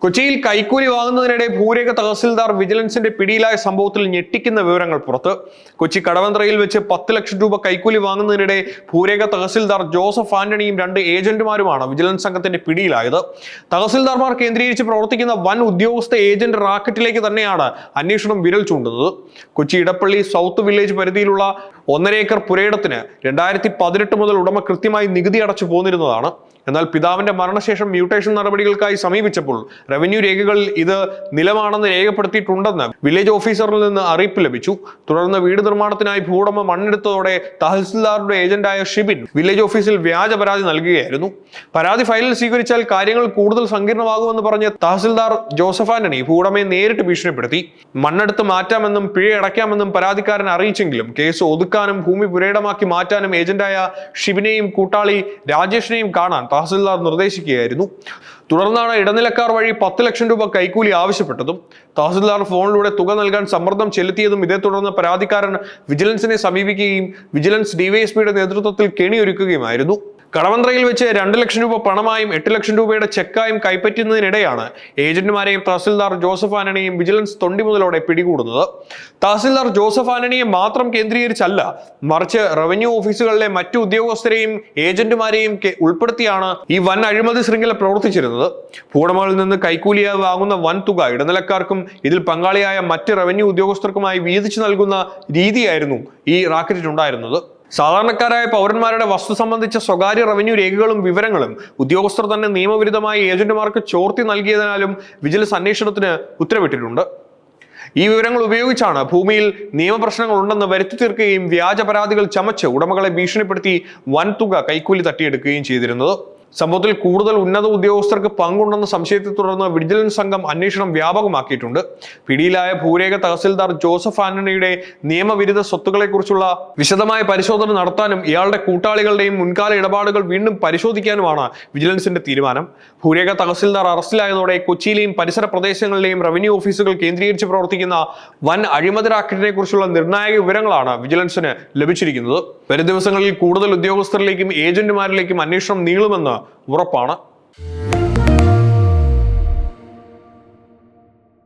കൊച്ചിയിൽ കൈക്കൂലി വാങ്ങുന്നതിനിടെ ഭൂരേഖ തഹസിൽദാർ വിജിലൻസിന്റെ പിടിയിലായ സംഭവത്തിൽ ഞെട്ടിക്കുന്ന വിവരങ്ങൾ പുറത്ത്. കൊച്ചി കടവന്ത്രയിൽ വെച്ച് 10 ലക്ഷം രൂപ കൈക്കൂലി വാങ്ങുന്നതിനിടെ ഭൂരേഖ തഹസിൽദാർ ജോസഫ് ആന്റണിയും 2 ഏജന്റുമാരുമാണ് വിജിലൻസ് സംഘത്തിന്റെ പിടിയിലായത്. തഹസിൽദാർമാർ കേന്ദ്രീകരിച്ച് പ്രവർത്തിക്കുന്ന വൻ ഉദ്യോഗസ്ഥ ഏജന്റ് റാക്കറ്റിലേക്ക് തന്നെയാണ് അന്വേഷണം വിരൽ ചൂണ്ടുന്നത്. കൊച്ചി ഇടപ്പള്ളി സൗത്ത് വില്ലേജ് പരിധിയിലുള്ള 1.5 ഏക്കർ പുരയിടത്തിന് 2018 മുതൽ ഉടമ കൃത്യമായി നികുതി അടച്ചു പോന്നിരുന്നതാണ്. എന്നാൽ പിതാവിന്റെ മരണശേഷം മ്യൂട്ടേഷൻ നടപടികൾക്കായി സമീപിച്ചപ്പോൾ റവന്യൂ രേഖകളിൽ ഇത് നിലമാണെന്ന് രേഖപ്പെടുത്തിയിട്ടുണ്ടെന്ന് വില്ലേജ് ഓഫീസറിൽ നിന്ന് അറിയിപ്പ് ലഭിച്ചു. തുടർന്ന് വീട് നിർമ്മാണത്തിനായി ഭൂവുടമ മണ്ണെടുത്തതോടെ തഹസിൽദാറുടെ ഏജന്റായ ഷിബിൻ വില്ലേജ് ഓഫീസിൽ വ്യാജ പരാതി നൽകുകയായിരുന്നു. പരാതി ഫയലിൽ സ്വീകരിച്ചാൽ കാര്യങ്ങൾ കൂടുതൽ സങ്കീർണമാകുമെന്ന് പറഞ്ഞ് തഹസിൽദാർ ജോസഫ് ആന്റണി ഭൂവുടമയെ നേരിട്ട് ഭീഷണിപ്പെടുത്തി. മണ്ണെടുത്ത് മാറ്റാമെന്നും പിഴ അടയ്ക്കാമെന്നും പരാതിക്കാരൻ അറിയിച്ചെങ്കിലും കേസ് ഒതുക്കാനും ഭൂമി പുരയിടമാക്കി മാറ്റാനും ഏജന്റായ ഷിബിനെയും കൂട്ടാളി രാജേഷിനെയും കാണാൻ തഹസിൽദാർ നിർദ്ദേശിക്കുകയായിരുന്നു. തുടർന്നാണ് ഇടനിലക്കാർ വഴി 10 ലക്ഷം രൂപ കൈക്കൂലി ആവശ്യപ്പെട്ടതും തഹസിൽദാർ ഫോണിലൂടെ തുക നൽകാൻ സമ്മർദ്ദം ചെലുത്തിയതും. ഇതേ തുടർന്ന് പരാതിക്കാരൻ വിജിലൻസിനെ സമീപിക്കുകയും വിജിലൻസ് ഡിവൈഎസ്പിയുടെ നേതൃത്വത്തിൽ കെണിയൊരുക്കുകയുമായിരുന്നു. കടവന്ത്രയിൽ വെച്ച് 2 ലക്ഷം രൂപ പണമായും 8 ലക്ഷം രൂപയുടെ ചെക്കായും കൈപ്പറ്റുന്നതിനിടെയാണ് ഏജന്റുമാരെയും തഹസിൽദാർ ജോസഫ് ആന്റണിയെയും വിജിലൻസ് തൊണ്ടി മുതലോടെ പിടികൂടുന്നത്. തഹസിൽദാർ ജോസഫ് ആന്റണിയെ മാത്രം കേന്ദ്രീകരിച്ചല്ല, മറിച്ച് റവന്യൂ ഓഫീസുകളിലെ മറ്റു ഉദ്യോഗസ്ഥരെയും ഏജന്റുമാരെയും ഉൾപ്പെടുത്തിയാണ് ഈ വൻ അഴിമതി ശൃംഖല പ്രവർത്തിച്ചിരുന്നത്. ഭൂവുടമകളിൽ നിന്ന് കൈക്കൂലിയായി വാങ്ങുന്ന വൻ തുക ഇടനിലക്കാർക്കും ഇതിൽ പങ്കാളിയായ മറ്റ് റവന്യൂ ഉദ്യോഗസ്ഥർക്കുമായി വീതിച്ചു നൽകുന്ന രീതിയായിരുന്നു ഈ റാക്കറ്റിനുണ്ടായിരുന്നത്. സാധാരണക്കാരായ പൗരന്മാരുടെ വസ്തു സംബന്ധിച്ച സ്വകാര്യ റവന്യൂ രേഖകളും വിവരങ്ങളും ഉദ്യോഗസ്ഥർ തന്നെ നിയമവിരുദ്ധമായി ഏജന്റുമാർക്ക് ചോർത്തി നൽകിയതിനാലും വിജിലൻസ് അന്വേഷണത്തിന് ഉത്തരവിട്ടിട്ടുണ്ട്. ഈ വിവരങ്ങൾ ഉപയോഗിച്ചാണ് ഭൂമിയിൽ നിയമപ്രശ്നങ്ങൾ ഉണ്ടെന്ന് വരുത്തി തീർക്കുകയും വ്യാജ പരാതികൾ ചമച്ച് ഉടമകളെ ഭീഷണിപ്പെടുത്തി വൻതുക കൈക്കൂലി തട്ടിയെടുക്കുകയും ചെയ്തിരുന്നത്. സംഭവത്തിൽ കൂടുതൽ ഉന്നത ഉദ്യോഗസ്ഥർക്ക് പങ്കുണ്ടെന്ന സംശയത്തെ തുടർന്ന് വിജിലൻസ് സംഘം അന്വേഷണം വ്യാപകമാക്കിയിട്ടുണ്ട്. പിടിയിലായ ഭൂരേഖ തഹസിൽദാർ ജോസഫ് ആന്റണിയുടെ നിയമവിരുദ്ധ സ്വത്തുക്കളെക്കുറിച്ചുള്ള വിശദമായ പരിശോധന നടത്താനും ഇയാളുടെ കൂട്ടാളികളുടെയും മുൻകാല ഇടപാടുകൾ വീണ്ടും പരിശോധിക്കാനുമാണ് വിജിലൻസിന്റെ തീരുമാനം. ഭൂരേഖ തഹസിൽദാർ അറസ്റ്റിലായതോടെ കൊച്ചിയിലെയും പരിസര പ്രദേശങ്ങളിലെയും റവന്യൂ ഓഫീസുകൾ കേന്ദ്രീകരിച്ച് പ്രവർത്തിക്കുന്ന വൻ അഴിമതി റാക്കറ്റിനെ കുറിച്ചുള്ള നിർണായക വിവരങ്ങളാണ് വിജിലൻസിന് ലഭിച്ചിരിക്കുന്നത്. വരും ദിവസങ്ങളിൽ കൂടുതൽ ഉദ്യോഗസ്ഥരിലേക്കും ഏജന്റുമാരിലേക്കും അന്വേഷണം നീളുമെന്ന് ഉറപ്പാണ്.